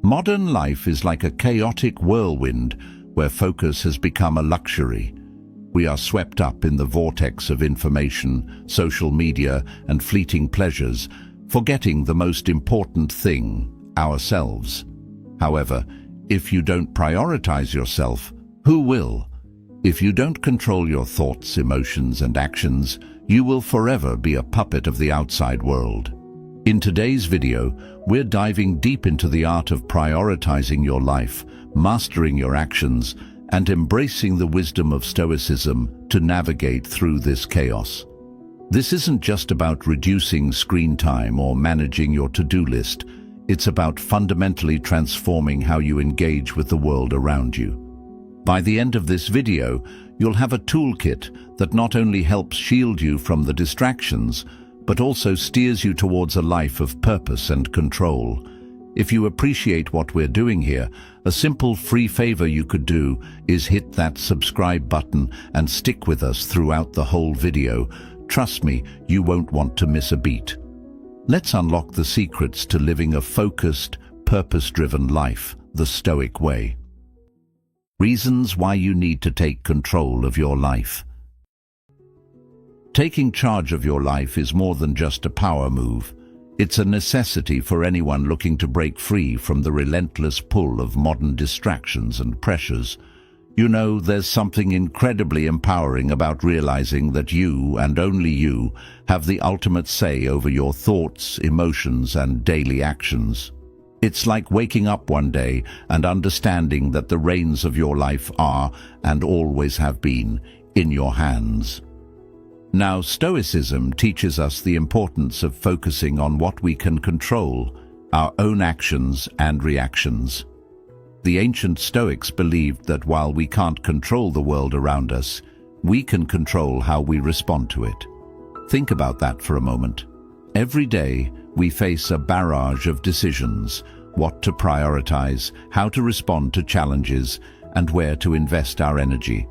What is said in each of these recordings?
Modern life is like a chaotic whirlwind where focus has become a luxury. We are swept up in the vortex of information, social media, and fleeting pleasures, forgetting the most important thing, ourselves. However, if you don't prioritize yourself, who will? If you don't control your thoughts, emotions, and actions, you will forever be a puppet of the outside world. In today's video, we're diving deep into the art of prioritizing your life, mastering your actions, and embracing the wisdom of Stoicism to navigate through this chaos. This isn't just about reducing screen time or managing your to-do list. It's about fundamentally transforming how you engage with the world around you. By the end of this video, you'll have a toolkit that not only helps shield you from the distractions, but also steers you towards a life of purpose and control. If you appreciate what we're doing here, a simple free favor you could do is hit that subscribe button and stick with us throughout the whole video. Trust me, you won't want to miss a beat. Let's unlock the secrets to living a focused, purpose-driven life, the Stoic way. Reasons why you need to take control of your life. Taking charge of your life is more than just a power move. It's a necessity for anyone looking to break free from the relentless pull of modern distractions and pressures. You know, there's something incredibly empowering about realizing that you, and only you, have the ultimate say over your thoughts, emotions, and daily actions. It's like waking up one day and understanding that the reins of your life are, and always have been, in your hands. Now, Stoicism teaches us the importance of focusing on what we can control, our own actions and reactions. The ancient Stoics believed that while we can't control the world around us, we can control how we respond to it. Think about that for a moment. Every day, we face a barrage of decisions: what to prioritize, how to respond to challenges, and where to invest our energy.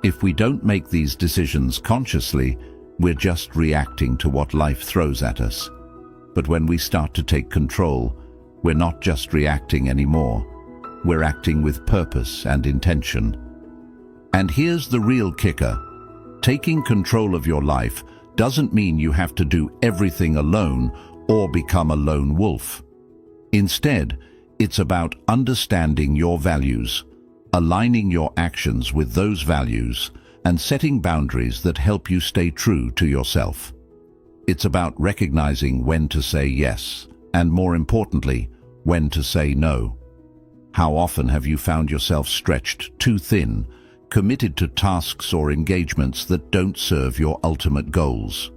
If we don't make these decisions consciously, we're just reacting to what life throws at us. But when we start to take control, we're not just reacting anymore. We're acting with purpose and intention. And here's the real kicker. Taking control of your life doesn't mean you have to do everything alone or become a lone wolf. Instead, it's about understanding your values, aligning your actions with those values, and setting boundaries that help you stay true to yourself. It's about recognizing when to say yes, and more importantly, when to say no. How often have you found yourself stretched too thin, committed to tasks or engagements that don't serve your ultimate goals?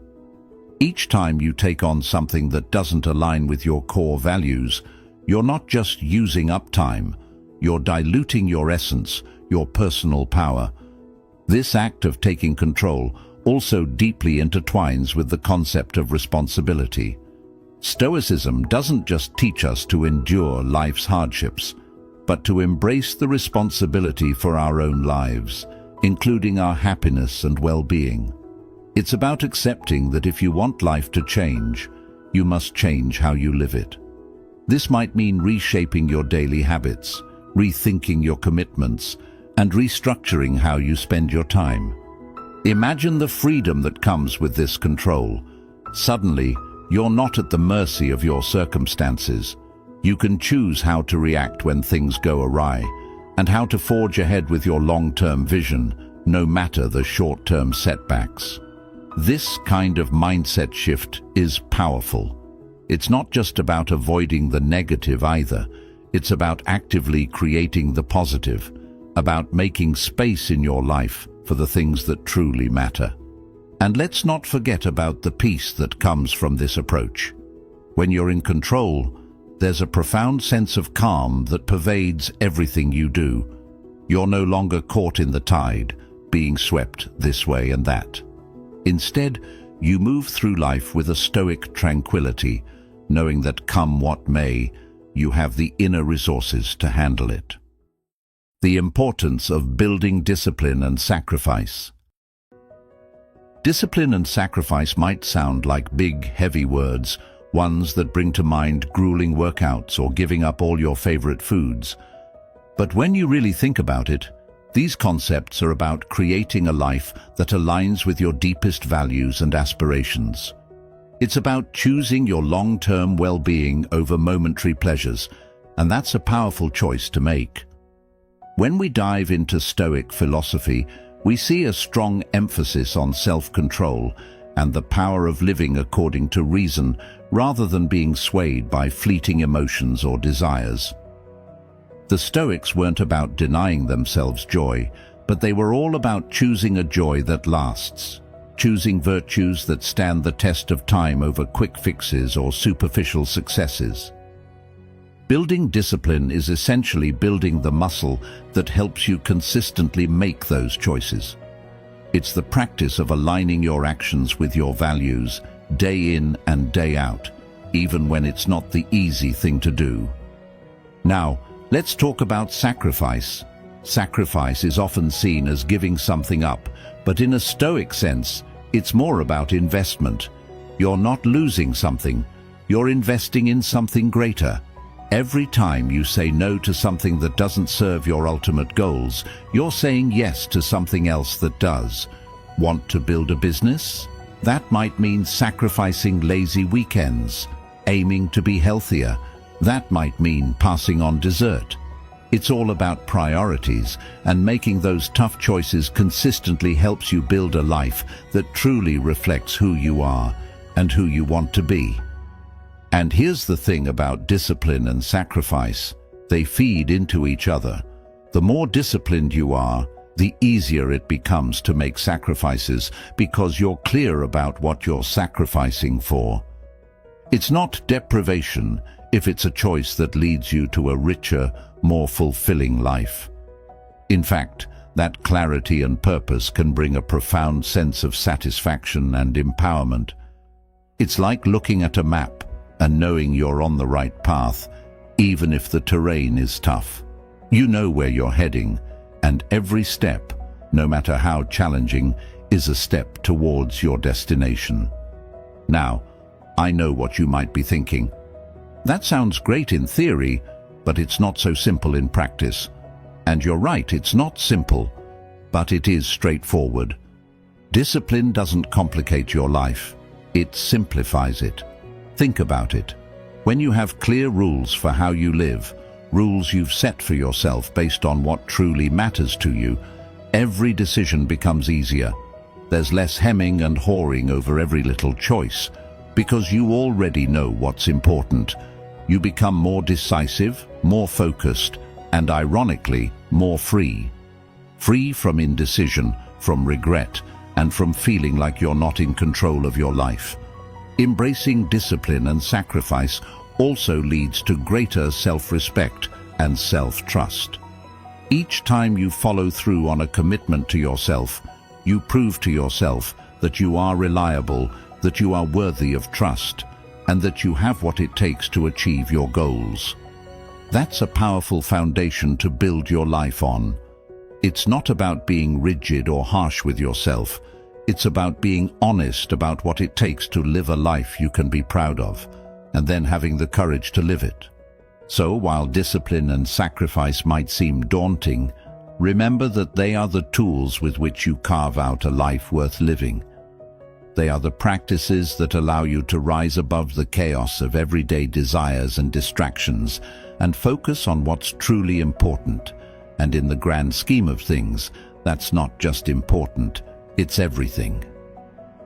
Each time you take on something that doesn't align with your core values, you're not just using up time, you're diluting your essence, your personal power. This act of taking control also deeply intertwines with the concept of responsibility. Stoicism doesn't just teach us to endure life's hardships, but to embrace the responsibility for our own lives, including our happiness and well-being. It's about accepting that if you want life to change, you must change how you live it. This might mean reshaping your daily habits, rethinking your commitments, and restructuring how you spend your time. Imagine the freedom that comes with this control. Suddenly, you're not at the mercy of your circumstances. You can choose how to react when things go awry, and how to forge ahead with your long-term vision, no matter the short-term setbacks. This kind of mindset shift is powerful. It's not just about avoiding the negative either. It's about actively creating the positive, about making space in your life for the things that truly matter. And let's not forget about the peace that comes from this approach. When you're in control, there's a profound sense of calm that pervades everything you do. You're no longer caught in the tide, being swept this way and that. Instead, you move through life with a stoic tranquility, knowing that come what may, you have the inner resources to handle it. The importance of building discipline and sacrifice. Discipline and sacrifice might sound like big, heavy words, ones that bring to mind grueling workouts or giving up all your favorite foods. But when you really think about it, these concepts are about creating a life that aligns with your deepest values and aspirations. It's about choosing your long-term well-being over momentary pleasures, and that's a powerful choice to make. When we dive into Stoic philosophy, we see a strong emphasis on self-control and the power of living according to reason rather than being swayed by fleeting emotions or desires. The Stoics weren't about denying themselves joy, but they were all about choosing a joy that lasts, choosing virtues that stand the test of time over quick fixes or superficial successes. Building discipline is essentially building the muscle that helps you consistently make those choices. It's the practice of aligning your actions with your values, day in and day out, even when it's not the easy thing to do. Now, let's talk about sacrifice. Sacrifice is often seen as giving something up, but in a Stoic sense, it's more about investment. You're not losing something, you're investing in something greater. Every time you say no to something that doesn't serve your ultimate goals, you're saying yes to something else that does. Want to build a business? That might mean sacrificing lazy weekends. Aiming to be healthier? That might mean passing on dessert. It's all about priorities, and making those tough choices consistently helps you build a life that truly reflects who you are and who you want to be. And here's the thing about discipline and sacrifice. They feed into each other. The more disciplined you are, the easier it becomes to make sacrifices because you're clear about what you're sacrificing for. It's not deprivation if it's a choice that leads you to a richer, more fulfilling life. In fact, that clarity and purpose can bring a profound sense of satisfaction and empowerment. It's like looking at a map and knowing you're on the right path, even if the terrain is tough. You know where you're heading, and every step, no matter how challenging, is a step towards your destination. Now, I know what you might be thinking. That sounds great in theory, but it's not so simple in practice. And you're right, it's not simple, but it is straightforward. Discipline doesn't complicate your life, it simplifies it. Think about it. When you have clear rules for how you live, rules you've set for yourself based on what truly matters to you, every decision becomes easier. There's less hemming and hawing over every little choice, because you already know what's important. You become more decisive, more focused, and ironically, more free. Free from indecision, from regret, and from feeling like you're not in control of your life. Embracing discipline and sacrifice also leads to greater self-respect and self-trust. Each time you follow through on a commitment to yourself, you prove to yourself that you are reliable, that you are worthy of trust, and that you have what it takes to achieve your goals. That's a powerful foundation to build your life on. It's not about being rigid or harsh with yourself. It's about being honest about what it takes to live a life you can be proud of, and then having the courage to live it. So, while discipline and sacrifice might seem daunting, remember that they are the tools with which you carve out a life worth living. They are the practices that allow you to rise above the chaos of everyday desires and distractions and focus on what's truly important. And in the grand scheme of things, that's not just important, it's everything.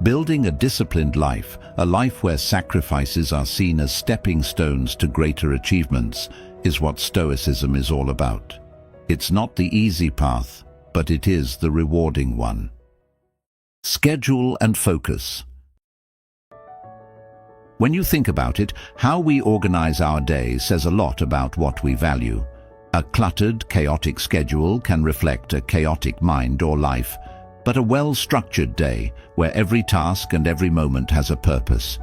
Building a disciplined life, a life where sacrifices are seen as stepping stones to greater achievements, is what Stoicism is all about. It's not the easy path, but it is the rewarding one. Schedule and focus. When you think about it, how we organize our day says a lot about what we value. A cluttered, chaotic schedule can reflect a chaotic mind or life, but a well-structured day, where every task and every moment has a purpose.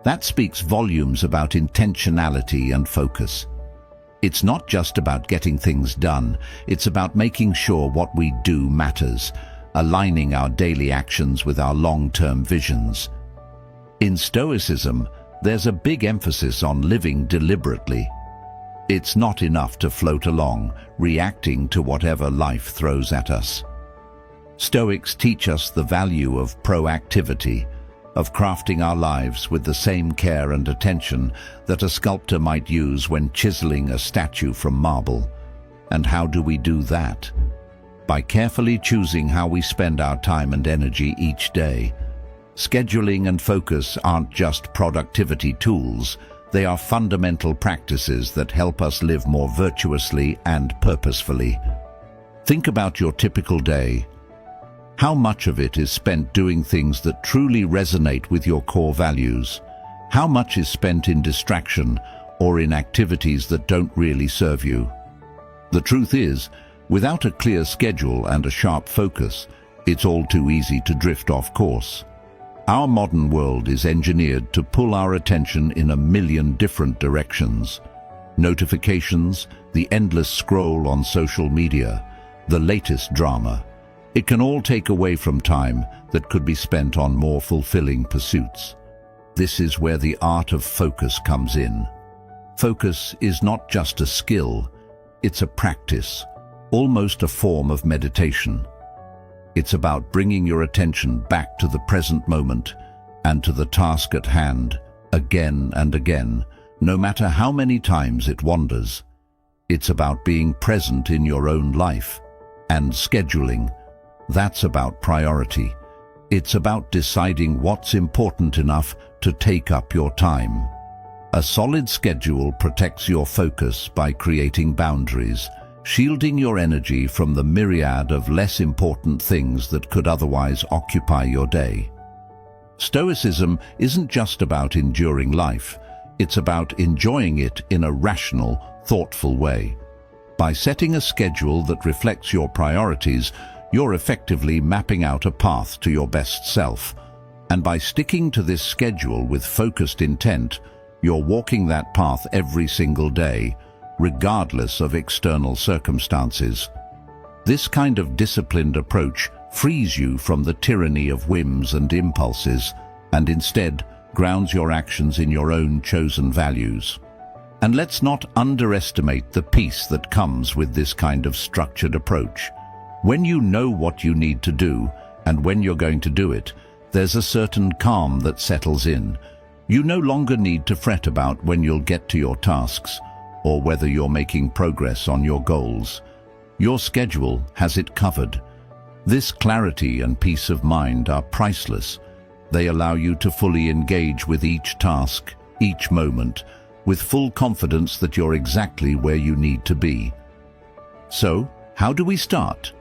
That speaks volumes about intentionality and focus. It's not just about getting things done, it's about making sure what we do matters, aligning our daily actions with our long-term visions. In Stoicism, there's a big emphasis on living deliberately. It's not enough to float along, reacting to whatever life throws at us. Stoics teach us the value of proactivity, of crafting our lives with the same care and attention that a sculptor might use when chiseling a statue from marble. And how do we do that? By carefully choosing how we spend our time and energy each day. Scheduling and focus aren't just productivity tools, they are fundamental practices that help us live more virtuously and purposefully. Think about your typical day. How much of it is spent doing things that truly resonate with your core values? How much is spent in distraction or in activities that don't really serve you? The truth is, without a clear schedule and a sharp focus, it's all too easy to drift off course. Our modern world is engineered to pull our attention in a million different directions. Notifications, the endless scroll on social media, the latest drama. It can all take away from time that could be spent on more fulfilling pursuits. This is where the art of focus comes in. Focus is not just a skill, it's a practice, almost a form of meditation. It's about bringing your attention back to the present moment and to the task at hand, again and again, no matter how many times it wanders. It's about being present in your own life. And scheduling, that's about priority. It's about deciding what's important enough to take up your time. A solid schedule protects your focus by creating boundaries, shielding your energy from the myriad of less important things that could otherwise occupy your day. Stoicism isn't just about enduring life, it's about enjoying it in a rational, thoughtful way. By setting a schedule that reflects your priorities, you're effectively mapping out a path to your best self. And by sticking to this schedule with focused intent, you're walking that path every single day, regardless of external circumstances. This kind of disciplined approach frees you from the tyranny of whims and impulses, and instead grounds your actions in your own chosen values. And let's not underestimate the peace that comes with this kind of structured approach. When you know what you need to do, and when you're going to do it, there's a certain calm that settles in. You no longer need to fret about when you'll get to your tasks, or whether you're making progress on your goals. Your schedule has it covered. This clarity and peace of mind are priceless. They allow you to fully engage with each task, each moment, with full confidence that you're exactly where you need to be. So, how do we start?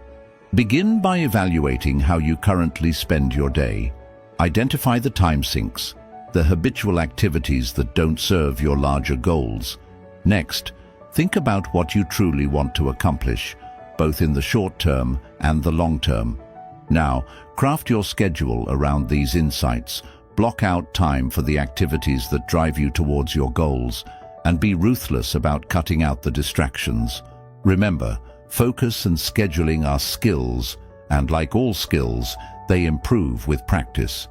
Begin by evaluating how you currently spend your day. Identify the time sinks, the habitual activities that don't serve your larger goals. Next, think about what you truly want to accomplish, both in the short term and the long term. Now, craft your schedule around these insights, block out time for the activities that drive you towards your goals, and be ruthless about cutting out the distractions. Remember, focus and scheduling are skills, and like all skills, they improve with practice.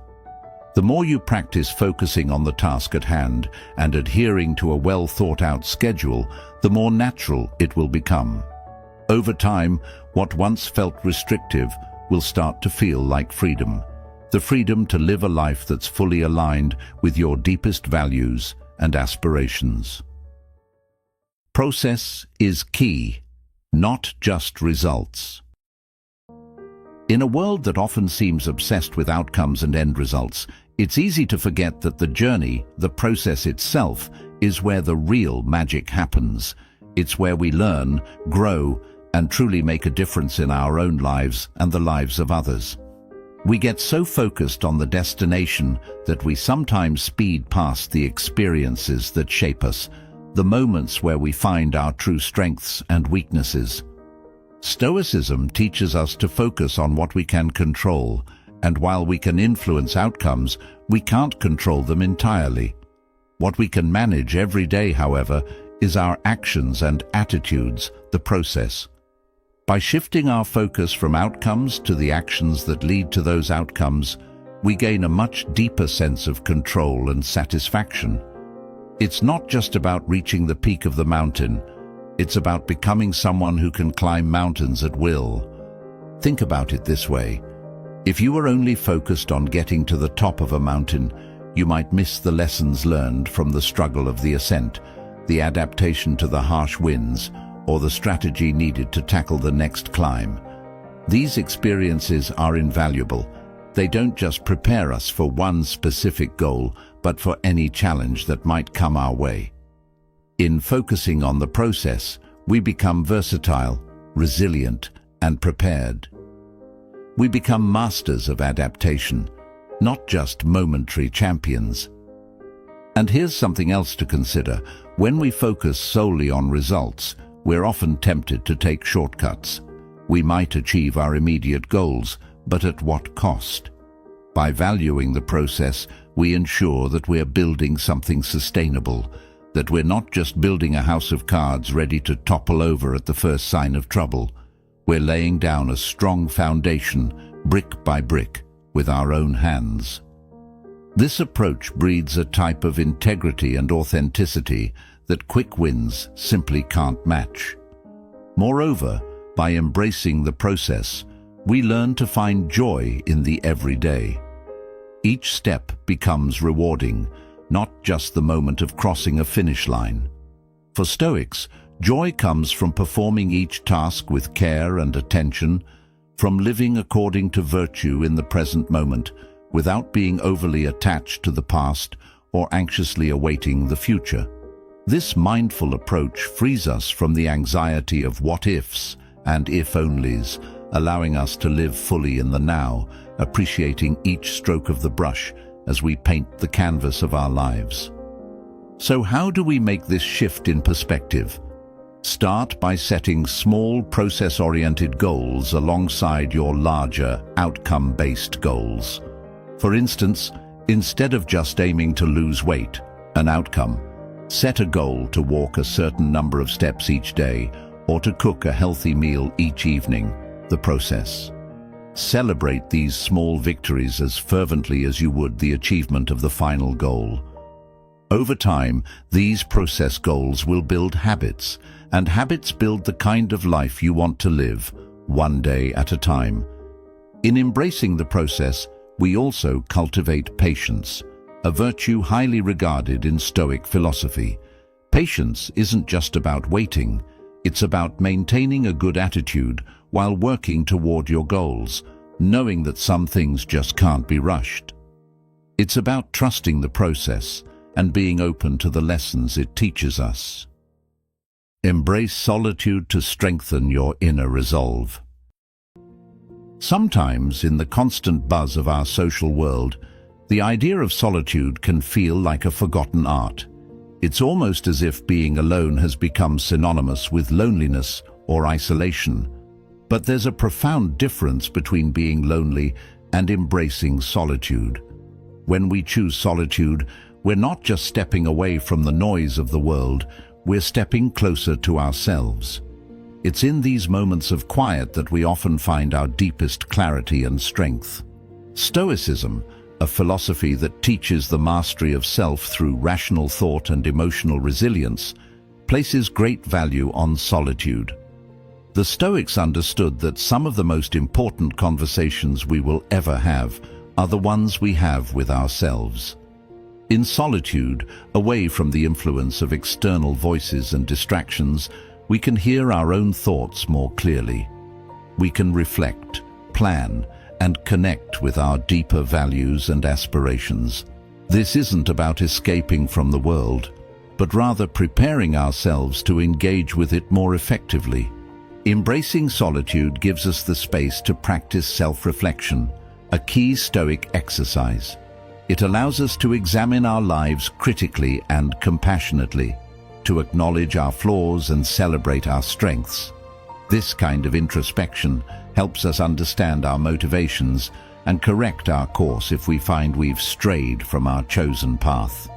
The more you practice focusing on the task at hand and adhering to a well-thought-out schedule, the more natural it will become. Over time, what once felt restrictive will start to feel like freedom. The freedom to live a life that's fully aligned with your deepest values and aspirations. Process is key, not just results. In a world that often seems obsessed with outcomes and end results, it's easy to forget that the journey, the process itself, is where the real magic happens. It's where we learn, grow, and truly make a difference in our own lives and the lives of others. We get so focused on the destination that we sometimes speed past the experiences that shape us, the moments where we find our true strengths and weaknesses. Stoicism teaches us to focus on what we can control, and while we can influence outcomes, we can't control them entirely. What we can manage every day, however, is our actions and attitudes, the process. By shifting our focus from outcomes to the actions that lead to those outcomes, we gain a much deeper sense of control and satisfaction. It's not just about reaching the peak of the mountain, it's about becoming someone who can climb mountains at will. Think about it this way. If you were only focused on getting to the top of a mountain, you might miss the lessons learned from the struggle of the ascent, the adaptation to the harsh winds, or the strategy needed to tackle the next climb. These experiences are invaluable. They don't just prepare us for one specific goal, but for any challenge that might come our way. In focusing on the process, we become versatile, resilient, and prepared. We become masters of adaptation, not just momentary champions. And here's something else to consider. When we focus solely on results, we're often tempted to take shortcuts. We might achieve our immediate goals, but at what cost? By valuing the process, we ensure that we're building something sustainable, that we're not just building a house of cards ready to topple over at the first sign of trouble. We're laying down a strong foundation, brick by brick, with our own hands. This approach breeds a type of integrity and authenticity that quick wins simply can't match. Moreover, by embracing the process, we learn to find joy in the everyday. Each step becomes rewarding, not just the moment of crossing a finish line. For Stoics, joy comes from performing each task with care and attention, from living according to virtue in the present moment, without being overly attached to the past or anxiously awaiting the future. This mindful approach frees us from the anxiety of what-ifs and if-onlys, allowing us to live fully in the now, appreciating each stroke of the brush as we paint the canvas of our lives. So how do we make this shift in perspective? Start by setting small, process-oriented goals alongside your larger, outcome-based goals. For instance, instead of just aiming to lose weight, an outcome, set a goal to walk a certain number of steps each day or to cook a healthy meal each evening, the process. Celebrate these small victories as fervently as you would the achievement of the final goal. Over time, these process goals will build habits, and habits build the kind of life you want to live, one day at a time. In embracing the process, we also cultivate patience, a virtue highly regarded in Stoic philosophy. Patience isn't just about waiting, it's about maintaining a good attitude while working toward your goals, knowing that some things just can't be rushed. It's about trusting the process and being open to the lessons it teaches us. Embrace solitude to strengthen your inner resolve. Sometimes, in the constant buzz of our social world, the idea of solitude can feel like a forgotten art. It's almost as if being alone has become synonymous with loneliness or isolation. But there's a profound difference between being lonely and embracing solitude. When we choose solitude, we're not just stepping away from the noise of the world, we're stepping closer to ourselves. It's in these moments of quiet that we often find our deepest clarity and strength. Stoicism, a philosophy that teaches the mastery of self through rational thought and emotional resilience, places great value on solitude. The Stoics understood that some of the most important conversations we will ever have are the ones we have with ourselves. In solitude, away from the influence of external voices and distractions, we can hear our own thoughts more clearly. We can reflect, plan, and connect with our deeper values and aspirations. This isn't about escaping from the world, but rather preparing ourselves to engage with it more effectively. Embracing solitude gives us the space to practice self-reflection, a key Stoic exercise. It allows us to examine our lives critically and compassionately, to acknowledge our flaws and celebrate our strengths. This kind of introspection helps us understand our motivations and correct our course if we find we've strayed from our chosen path.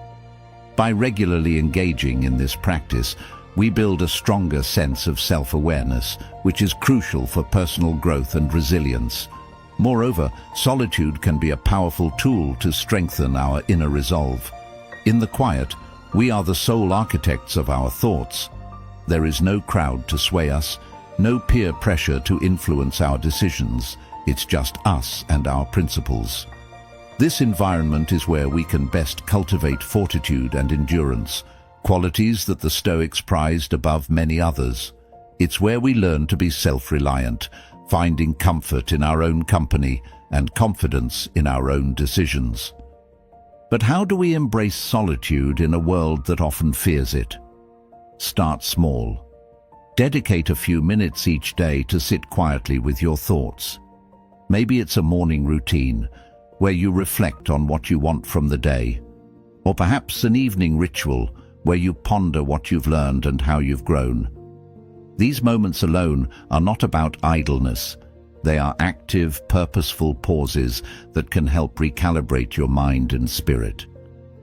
By regularly engaging in this practice, we build a stronger sense of self-awareness, which is crucial for personal growth and resilience. Moreover, solitude can be a powerful tool to strengthen our inner resolve. In the quiet, we are the sole architects of our thoughts. There is no crowd to sway us, no peer pressure to influence our decisions. It's just us and our principles. This environment is where we can best cultivate fortitude and endurance, qualities that the Stoics prized above many others. It's where we learn to be self-reliant, finding comfort in our own company and confidence in our own decisions. But how do we embrace solitude in a world that often fears it? Start small. Dedicate a few minutes each day to sit quietly with your thoughts. Maybe it's a morning routine where you reflect on what you want from the day, or perhaps an evening ritual where you ponder what you've learned and how you've grown. These moments alone are not about idleness. They are active, purposeful pauses that can help recalibrate your mind and spirit.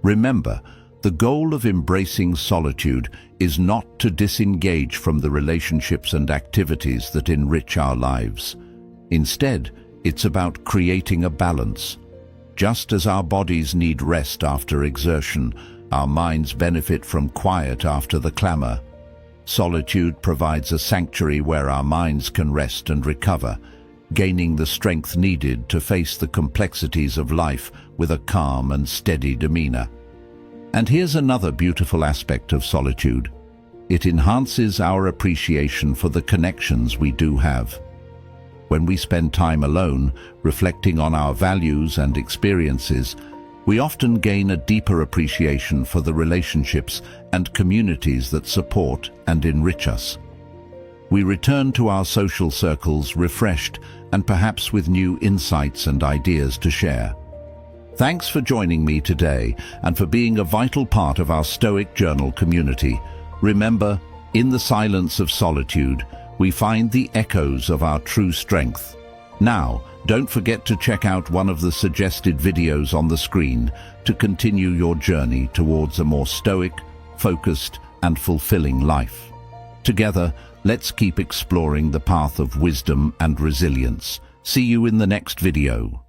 Remember, the goal of embracing solitude is not to disengage from the relationships and activities that enrich our lives. Instead, it's about creating a balance. Just as our bodies need rest after exertion, our minds benefit from quiet after the clamor. Solitude provides a sanctuary where our minds can rest and recover, gaining the strength needed to face the complexities of life with a calm and steady demeanor. And here's another beautiful aspect of solitude. It enhances our appreciation for the connections we do have. When we spend time alone, reflecting on our values and experiences, we often gain a deeper appreciation for the relationships and communities that support and enrich us. We return to our social circles refreshed and perhaps with new insights and ideas to share. Thanks for joining me today and for being a vital part of our Stoic Journal community. Remember, in the silence of solitude, we find the echoes of our true strength. Now, don't forget to check out one of the suggested videos on the screen to continue your journey towards a more stoic, focused, and fulfilling life. Together, let's keep exploring the path of wisdom and resilience. See you in the next video.